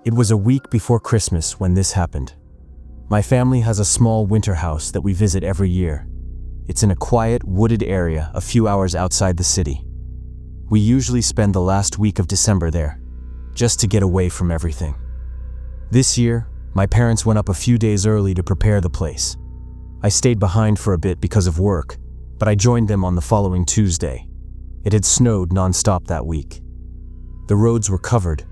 It was a week before Christmas when this happened. My family has a small winter house that we visit every year. It's in a quiet, wooded area a few hours outside the city. We usually spend the last week of December there, just to get away from everything. This year, my parents went up a few days early to prepare the place. I stayed behind for a bit because of work, but I joined them on the following Tuesday. It had snowed non-stop that week. The roads were covered,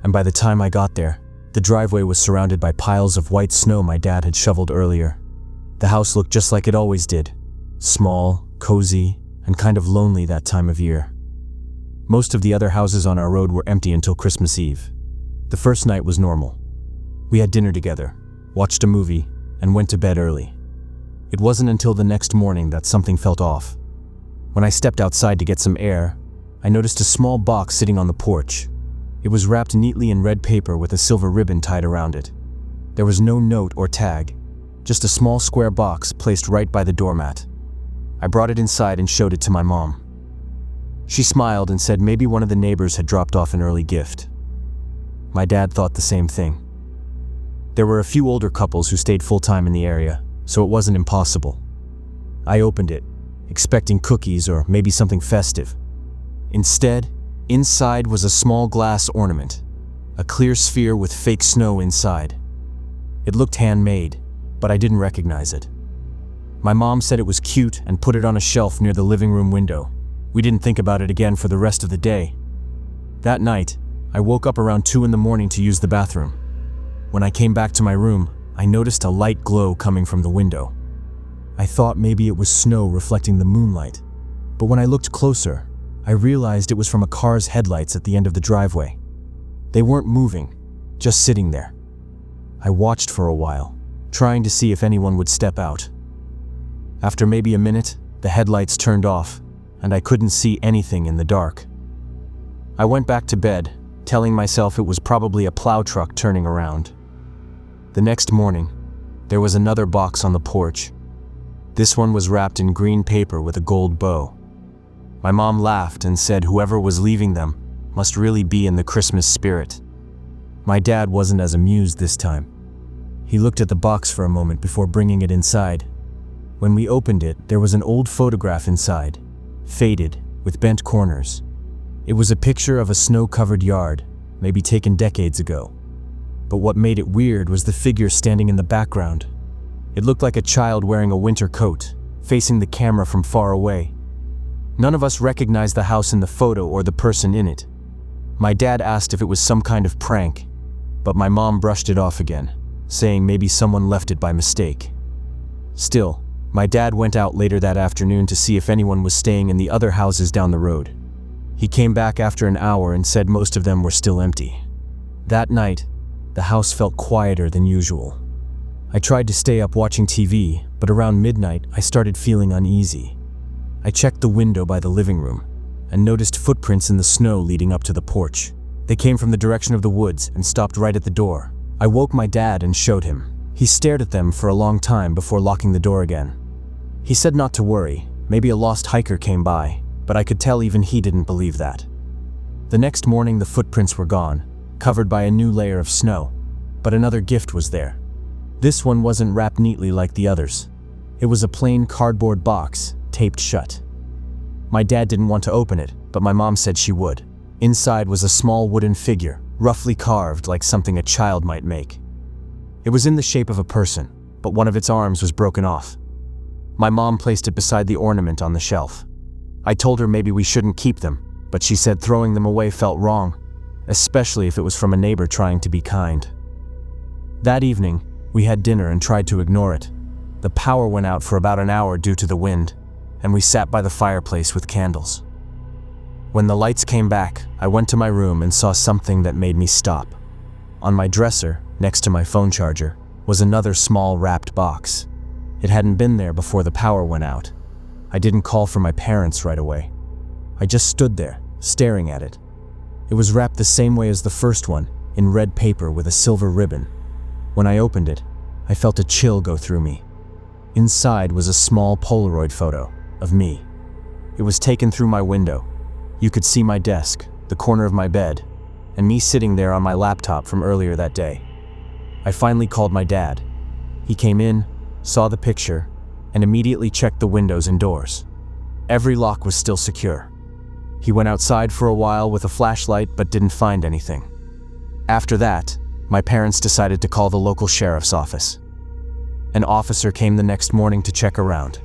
and by the time I got there, the driveway was surrounded by piles of white snow my dad had shoveled earlier. The house looked just like it always did, small, cozy, and kind of lonely that time of year. Most of the other houses on our road were empty until Christmas Eve. The first night was normal. We had dinner together, watched a movie, and went to bed early. It wasn't until the next morning that something felt off. When I stepped outside to get some air, I noticed a small box sitting on the porch. It was wrapped neatly in red paper with a silver ribbon tied around it. There was no note or tag, just a small square box placed right by the doormat. I brought it inside and showed it to my mom. She smiled and said maybe one of the neighbors had dropped off an early gift. My dad thought the same thing. There were a few older couples who stayed full-time in the area, so it wasn't impossible. I opened it, expecting cookies or maybe something festive. Instead, inside was a small glass ornament, a clear sphere with fake snow inside. It looked handmade, but I didn't recognize it. My mom said it was cute and put it on a shelf near the living room window. We didn't think about it again for the rest of the day. That night, I woke up around 2 a.m. to use the bathroom. When I came back to my room, I noticed a light glow coming from the window. I thought maybe it was snow reflecting the moonlight, but when I looked closer, I realized it was from a car's headlights at the end of the driveway. They weren't moving, just sitting there. I watched for a while, trying to see if anyone would step out. After maybe a minute, the headlights turned off, and I couldn't see anything in the dark. I went back to bed, telling myself it was probably a plow truck turning around. The next morning, there was another box on the porch. This one was wrapped in green paper with a gold bow. My mom laughed and said whoever was leaving them must really be in the Christmas spirit. My dad wasn't as amused this time. He looked at the box for a moment before bringing it inside. When we opened it, there was an old photograph inside, faded, with bent corners. It was a picture of a snow-covered yard, maybe taken decades ago. But what made it weird was the figure standing in the background. It looked like a child wearing a winter coat, facing the camera from far away. None of us recognized the house in the photo or the person in it. My dad asked if it was some kind of prank, but my mom brushed it off again, saying maybe someone left it by mistake. Still, my dad went out later that afternoon to see if anyone was staying in the other houses down the road. He came back after an hour and said most of them were still empty. That night, the house felt quieter than usual. I tried to stay up watching TV, but around midnight I started feeling uneasy. I checked the window by the living room and noticed footprints in the snow leading up to the porch. They came from the direction of the woods and stopped right at the door. I woke my dad and showed him. He stared at them for a long time before locking the door again. He said not to worry, maybe a lost hiker came by, but I could tell even he didn't believe that. The next morning the footprints were gone, covered by a new layer of snow, but another gift was there. This one wasn't wrapped neatly like the others. It was a plain cardboard box, taped shut. My dad didn't want to open it, but my mom said she would. Inside was a small wooden figure, roughly carved like something a child might make. It was in the shape of a person, but one of its arms was broken off. My mom placed it beside the ornament on the shelf. I told her maybe we shouldn't keep them, but she said throwing them away felt wrong, especially if it was from a neighbor trying to be kind. That evening, we had dinner and tried to ignore it. The power went out for about an hour due to the wind, and we sat by the fireplace with candles. When the lights came back, I went to my room and saw something that made me stop. On my dresser, next to my phone charger, was another small wrapped box. It hadn't been there before the power went out. I didn't call for my parents right away. I just stood there, staring at it. It was wrapped the same way as the first one, in red paper with a silver ribbon. When I opened it, I felt a chill go through me. Inside was a small Polaroid photo of me. It was taken through my window. You could see my desk, the corner of my bed, and me sitting there on my laptop from earlier that day. I finally called my dad. He came in, saw the picture, and immediately checked the windows and doors. Every lock was still secure. He went outside for a while with a flashlight but didn't find anything. After that, my parents decided to call the local sheriff's office. An officer came the next morning to check around.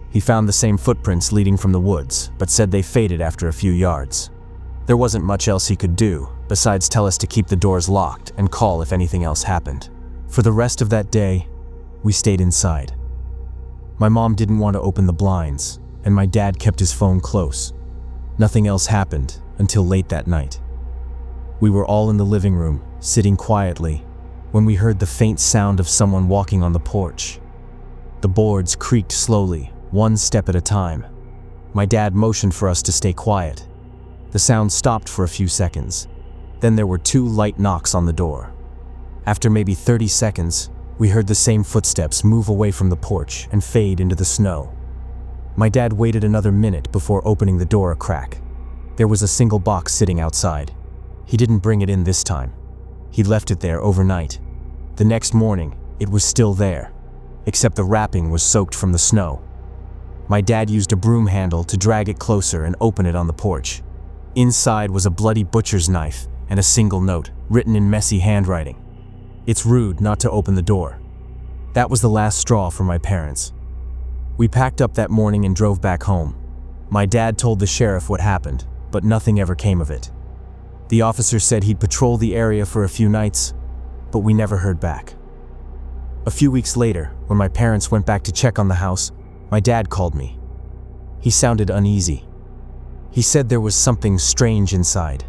He found the same footprints leading from the woods, but said they faded after a few yards. There wasn't much else he could do, besides tell us to keep the doors locked and call if anything else happened. For the rest of that day, we stayed inside. My mom didn't want to open the blinds, and my dad kept his phone close. Nothing else happened until late that night. We were all in the living room, sitting quietly, when we heard the faint sound of someone walking on the porch. The boards creaked slowly, one step at a time. My dad motioned for us to stay quiet. The sound stopped for a few seconds. Then there were 2 light knocks on the door. After maybe 30 seconds, we heard the same footsteps move away from the porch and fade into the snow. My dad waited another minute before opening the door a crack. There was a single box sitting outside. He didn't bring it in this time. He left it there overnight. The next morning, it was still there, except the wrapping was soaked from the snow. My dad used a broom handle to drag it closer and open it on the porch. Inside was a bloody butcher's knife and a single note, written in messy handwriting. "It's rude not to open the door." That was the last straw for my parents. We packed up that morning and drove back home. My dad told the sheriff what happened, but nothing ever came of it. The officer said he'd patrol the area for a few nights, but we never heard back. A few weeks later, when my parents went back to check on the house, my dad called me. He sounded uneasy. He said there was something strange inside.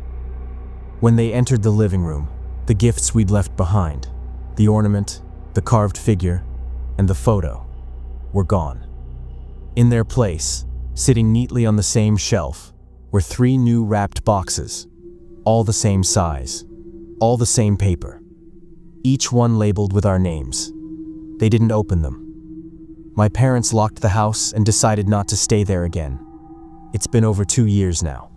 When they entered the living room, the gifts we'd left behind, the ornament, the carved figure, and the photo, were gone. In their place, sitting neatly on the same shelf, were 3 new wrapped boxes, all the same size, all the same paper, each one labeled with our names. They didn't open them. My parents locked the house and decided not to stay there again. It's been over 2 years now.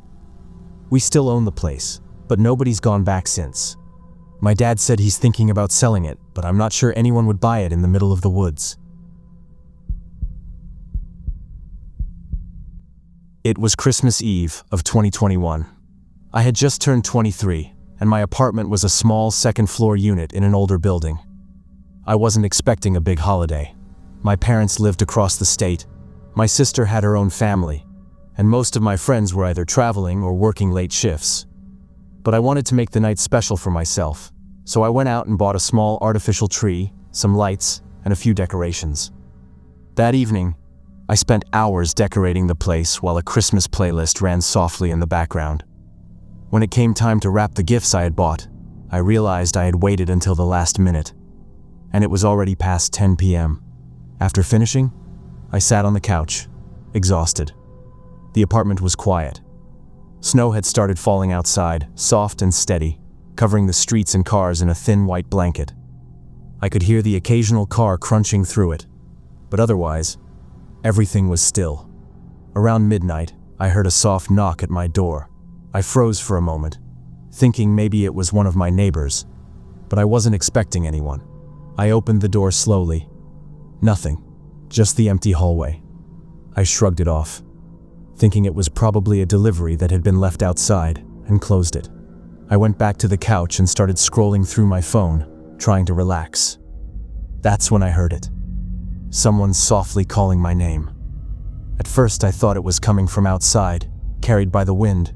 We still own the place, but nobody's gone back since. My dad said he's thinking about selling it, but I'm not sure anyone would buy it in the middle of the woods. It was Christmas Eve of 2021. I had just turned 23, and my apartment was a small second-floor unit in an older building. I wasn't expecting a big holiday. My parents lived across the state. My sister had her own family, and most of my friends were either traveling or working late shifts. But I wanted to make the night special for myself, so I went out and bought a small artificial tree, some lights, and a few decorations. That evening, I spent hours decorating the place while a Christmas playlist ran softly in the background. When it came time to wrap the gifts I had bought, I realized I had waited until the last minute, and it was already past 10 p.m. After finishing, I sat on the couch, exhausted. The apartment was quiet. Snow had started falling outside, soft and steady, covering the streets and cars in a thin white blanket. I could hear the occasional car crunching through it, but otherwise, everything was still. Around midnight, I heard a soft knock at my door. I froze for a moment, thinking maybe it was one of my neighbors, but I wasn't expecting anyone. I opened the door slowly. Nothing, just the empty hallway. I shrugged it off, thinking it was probably a delivery that had been left outside, and closed it. I went back to the couch and started scrolling through my phone, trying to relax. That's when I heard it. Someone softly calling my name. At first I thought it was coming from outside, carried by the wind,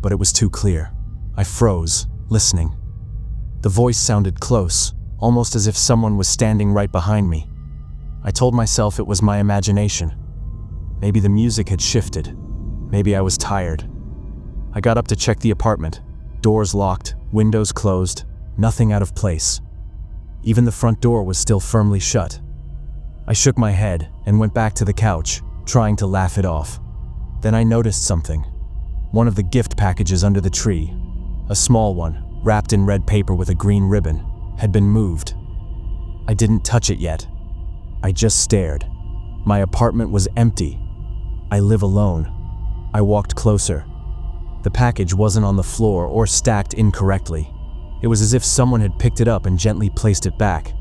but it was too clear. I froze, listening. The voice sounded close, almost as if someone was standing right behind me. I told myself it was my imagination. Maybe the music had shifted. Maybe I was tired. I got up to check the apartment. Doors locked, windows closed, nothing out of place. Even the front door was still firmly shut. I shook my head and went back to the couch, trying to laugh it off. Then I noticed something. One of the gift packages under the tree, a small one, wrapped in red paper with a green ribbon, had been moved. I didn't touch it yet. I just stared. My apartment was empty. I live alone. I walked closer. The package wasn't on the floor or stacked incorrectly. It was as if someone had picked it up and gently placed it back.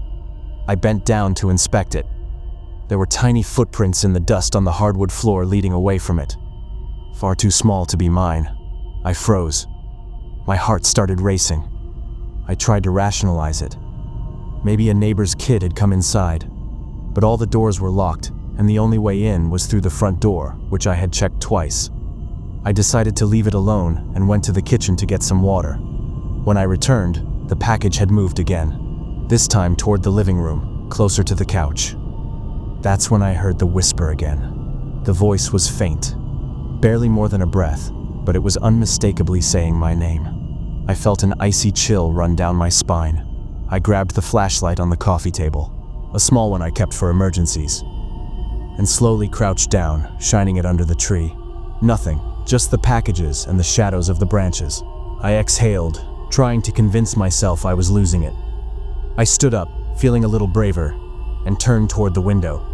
I bent down to inspect it. There were tiny footprints in the dust on the hardwood floor leading away from it. Far too small to be mine. I froze. My heart started racing. I tried to rationalize it. Maybe a neighbor's kid had come inside. But all the doors were locked, and the only way in was through the front door, which I had checked twice. I decided to leave it alone and went to the kitchen to get some water. When I returned, the package had moved again, this time toward the living room, closer to the couch. That's when I heard the whisper again. The voice was faint, barely more than a breath, but it was unmistakably saying my name. I felt an icy chill run down my spine. I grabbed the flashlight on the coffee table, a small one I kept for emergencies, and slowly crouched down, shining it under the tree. Nothing, just the packages and the shadows of the branches. I exhaled, trying to convince myself I was losing it. I stood up, feeling a little braver, and turned toward the window.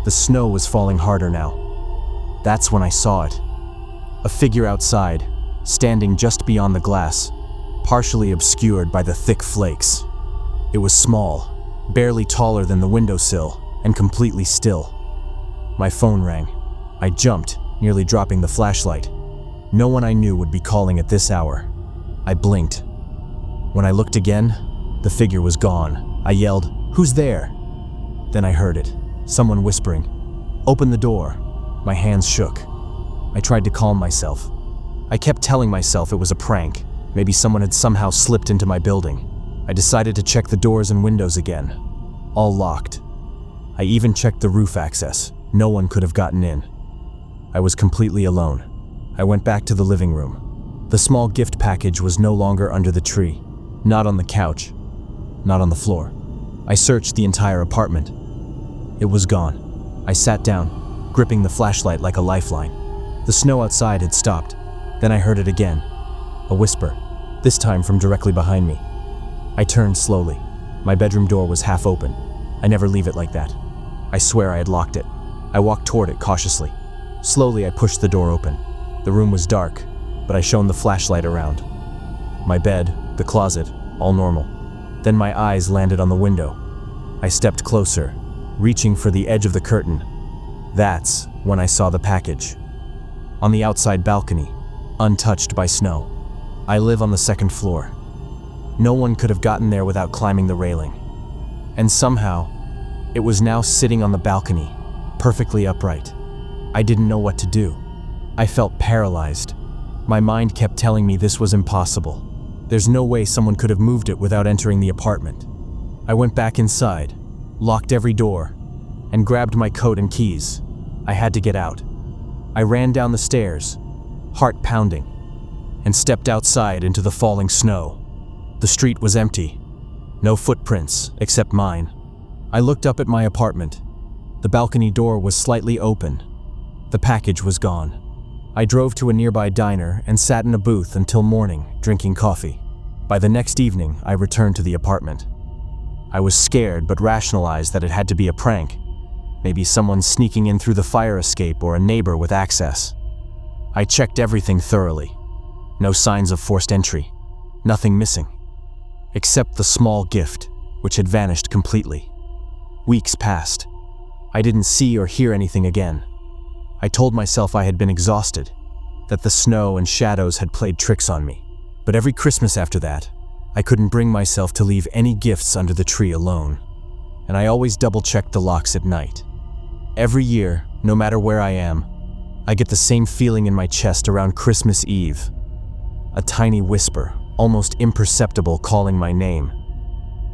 The snow was falling harder now. That's when I saw it. A figure outside, standing just beyond the glass, partially obscured by the thick flakes. It was small, barely taller than the windowsill, and completely still. My phone rang. I jumped, nearly dropping the flashlight. No one I knew would be calling at this hour. I blinked. When I looked again, the figure was gone. I yelled, "Who's there?" Then I heard it, someone whispering, "Open the door." My hands shook. I tried to calm myself. I kept telling myself it was a prank. Maybe someone had somehow slipped into my building. I decided to check the doors and windows again. All locked. I even checked the roof access. No one could have gotten in. I was completely alone. I went back to the living room. The small gift package was no longer under the tree, not on the couch, not on the floor. I searched the entire apartment. It was gone. I sat down, gripping the flashlight like a lifeline. The snow outside had stopped. Then I heard it again. A whisper, this time from directly behind me. I turned slowly. My bedroom door was half open. I never leave it like that. I swear I had locked it. I walked toward it cautiously. Slowly, I pushed the door open. The room was dark, but I shone the flashlight around. My bed, the closet, all normal. Then my eyes landed on the window. I stepped closer, reaching for the edge of the curtain. That's when I saw the package. On the outside balcony, untouched by snow. I live on the second floor. No one could have gotten there without climbing the railing. And somehow, it was now sitting on the balcony, perfectly upright. I didn't know what to do. I felt paralyzed. My mind kept telling me this was impossible. There's no way someone could have moved it without entering the apartment. I went back inside, locked every door, and grabbed my coat and keys. I had to get out. I ran down the stairs, heart pounding, and stepped outside into the falling snow. The street was empty. No footprints, except mine. I looked up at my apartment. The balcony door was slightly open. The package was gone. I drove to a nearby diner and sat in a booth until morning, drinking coffee. By the next evening, I returned to the apartment. I was scared but rationalized that it had to be a prank. Maybe someone sneaking in through the fire escape or a neighbor with access. I checked everything thoroughly. No signs of forced entry. Nothing missing. Except the small gift, which had vanished completely. Weeks passed. I didn't see or hear anything again. I told myself I had been exhausted, that the snow and shadows had played tricks on me. But every Christmas after that, I couldn't bring myself to leave any gifts under the tree alone. And I always double-checked the locks at night. Every year, no matter where I am, I get the same feeling in my chest around Christmas Eve. A tiny whisper, almost imperceptible, calling my name.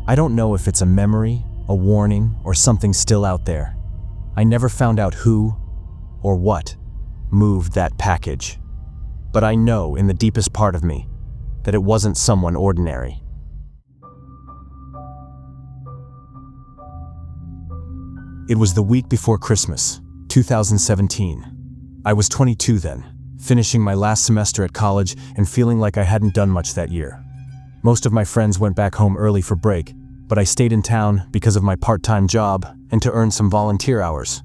I don't know if it's a memory, a warning, or something still out there. I never found out who or what moved that package. But I know in the deepest part of me that it wasn't someone ordinary. It was the week before Christmas, 2017. I was 22 then, finishing my last semester at college and feeling like I hadn't done much that year. Most of my friends went back home early for break, but I stayed in town because of my part-time job and to earn some volunteer hours.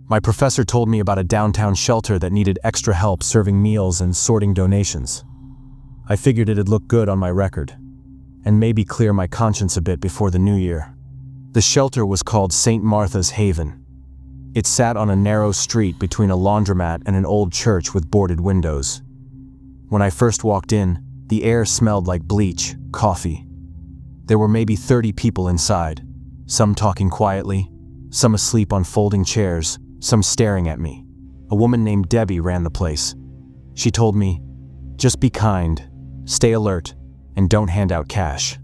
My professor told me about a downtown shelter that needed extra help serving meals and sorting donations. I figured it'd look good on my record, and maybe clear my conscience a bit before the new year. The shelter was called St. Martha's Haven. It sat on a narrow street between a laundromat and an old church with boarded windows. When I first walked in, the air smelled like bleach, coffee. There were maybe 30 people inside, some talking quietly, some asleep on folding chairs, some staring at me. A woman named Debbie ran the place. She told me, "Just be kind, stay alert, and don't hand out cash."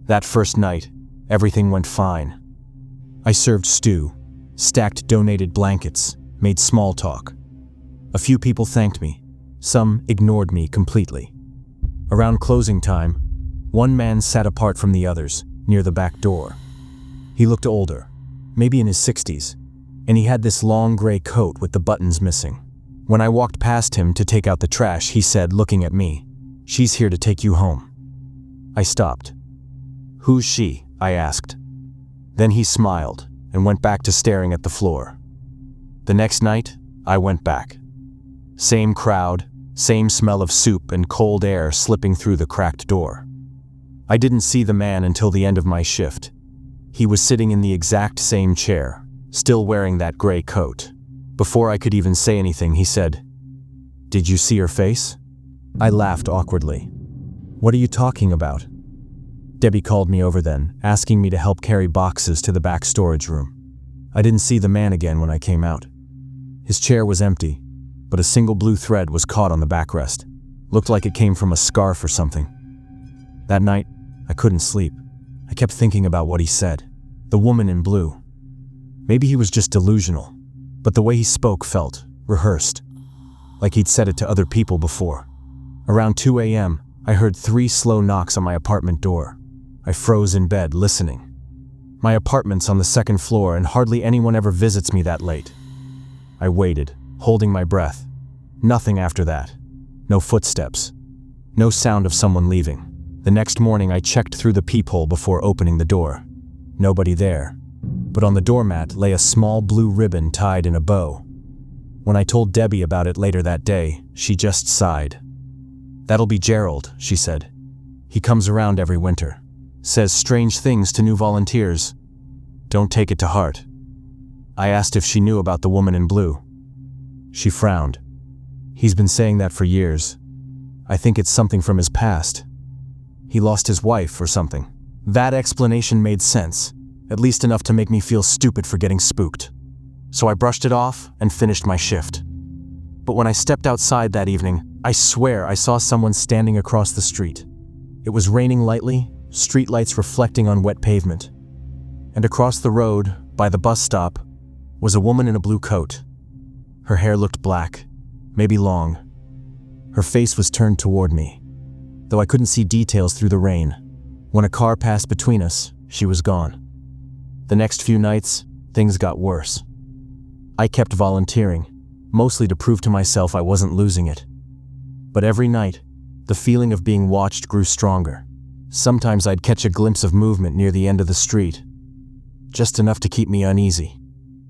That first night, everything went fine. I served stew, stacked donated blankets, made small talk. A few people thanked me. Some ignored me completely. Around closing time, one man sat apart from the others, near the back door. He looked older, maybe in his 60s, and he had this long gray coat with the buttons missing. When I walked past him to take out the trash, he said, looking at me, "She's here to take you home." I stopped. "Who's she?" I asked. Then he smiled and went back to staring at the floor. The next night, I went back. Same crowd, same smell of soup and cold air slipping through the cracked door. I didn't see the man until the end of my shift. He was sitting in the exact same chair, still wearing that gray coat. Before I could even say anything, he said, "Did you see her face?" I laughed awkwardly. "What are you talking about?" Debbie called me over then, asking me to help carry boxes to the back storage room. I didn't see the man again when I came out. His chair was empty, but a single blue thread was caught on the backrest. Looked like it came from a scarf or something. That night, I couldn't sleep. I kept thinking about what he said. The woman in blue. Maybe he was just delusional, but the way he spoke felt rehearsed, like he'd said it to other people before. Around 2 a.m., I heard 3 slow knocks on my apartment door. I froze in bed, listening. My apartment's on the 2nd floor and hardly anyone ever visits me that late. I waited, holding my breath. Nothing after that. No footsteps. No sound of someone leaving. The next morning I checked through the peephole before opening the door. Nobody there. But on the doormat lay a small blue ribbon tied in a bow. When I told Debbie about it later that day, she just sighed. "That'll be Gerald," she said. "He comes around every winter. Says strange things to new volunteers. Don't take it to heart." I asked if she knew about the woman in blue. She frowned. "He's been saying that for years. I think it's something from his past. He lost his wife or something." That explanation made sense, at least enough to make me feel stupid for getting spooked. So I brushed it off and finished my shift. But when I stepped outside that evening, I swear I saw someone standing across the street. It was raining lightly, streetlights reflecting on wet pavement. And across the road, by the bus stop, was a woman in a blue coat. Her hair looked black, maybe long. Her face was turned toward me, though I couldn't see details through the rain. When a car passed between us, she was gone. The next few nights, things got worse. I kept volunteering, mostly to prove to myself I wasn't losing it. But every night, the feeling of being watched grew stronger. Sometimes I'd catch a glimpse of movement near the end of the street, just enough to keep me uneasy.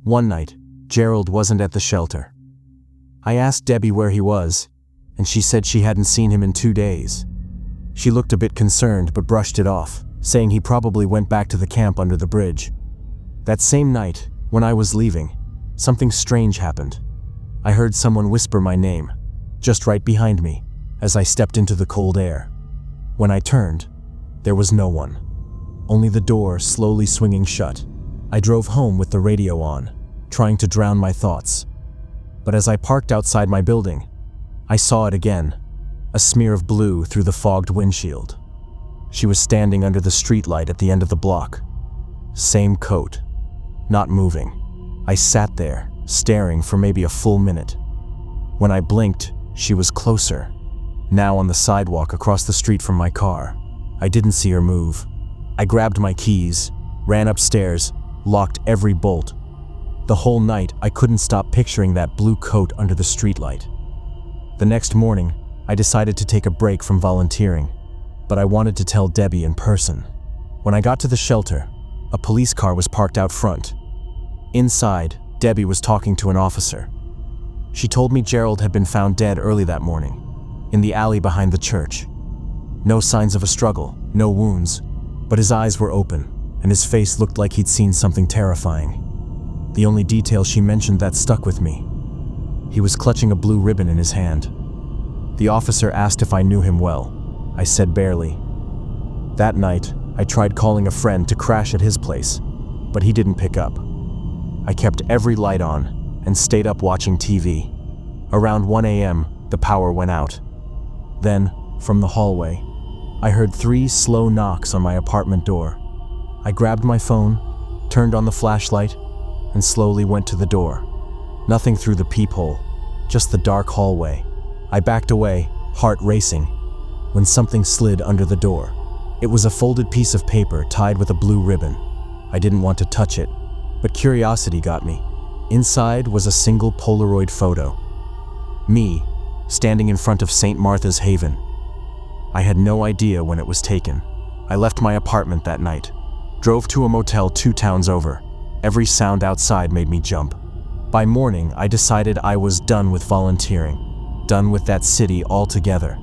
One night, Gerald wasn't at the shelter. I asked Debbie where he was, and she said she hadn't seen him in 2 days. She looked a bit concerned but brushed it off, saying he probably went back to the camp under the bridge. That same night, when I was leaving, something strange happened. I heard someone whisper my name, just right behind me, as I stepped into the cold air. When I turned, there was no one. Only the door slowly swinging shut. I drove home with the radio on, trying to drown my thoughts. But as I parked outside my building, I saw it again, a smear of blue through the fogged windshield. She was standing under the streetlight at the end of the block. Same coat, not moving. I sat there, staring for maybe a full minute. When I blinked, she was closer, now on the sidewalk across the street from my car. I didn't see her move. I grabbed my keys, ran upstairs, locked every bolt. The whole night, I couldn't stop picturing that blue coat under the streetlight. The next morning, I decided to take a break from volunteering, but I wanted to tell Debbie in person. When I got to the shelter, a police car was parked out front. Inside, Debbie was talking to an officer. She told me Gerald had been found dead early that morning, in the alley behind the church. No signs of a struggle, no wounds, but his eyes were open, and his face looked like he'd seen something terrifying. The only detail she mentioned that stuck with me. He was clutching a blue ribbon in his hand. The officer asked if I knew him well. I said barely. That night, I tried calling a friend to crash at his place, but he didn't pick up. I kept every light on and stayed up watching TV. Around 1 a.m., the power went out. Then, from the hallway, I heard 3 slow knocks on my apartment door. I grabbed my phone, turned on the flashlight, and slowly went to the door. Nothing through the peephole, just the dark hallway. I backed away, heart racing, when something slid under the door. It was a folded piece of paper tied with a blue ribbon. I didn't want to touch it, but curiosity got me. Inside was a single Polaroid photo. Me, standing in front of St. Martha's Haven. I had no idea when it was taken. I left my apartment that night, drove to a motel 2 towns over. Every sound outside made me jump. By morning, I decided I was done with volunteering, done with that city altogether.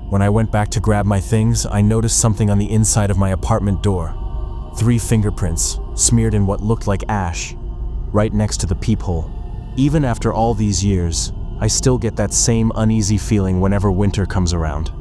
When I went back to grab my things, I noticed something on the inside of my apartment door. 3 fingerprints, smeared in what looked like ash, right next to the peephole. Even after all these years, I still get that same uneasy feeling whenever winter comes around.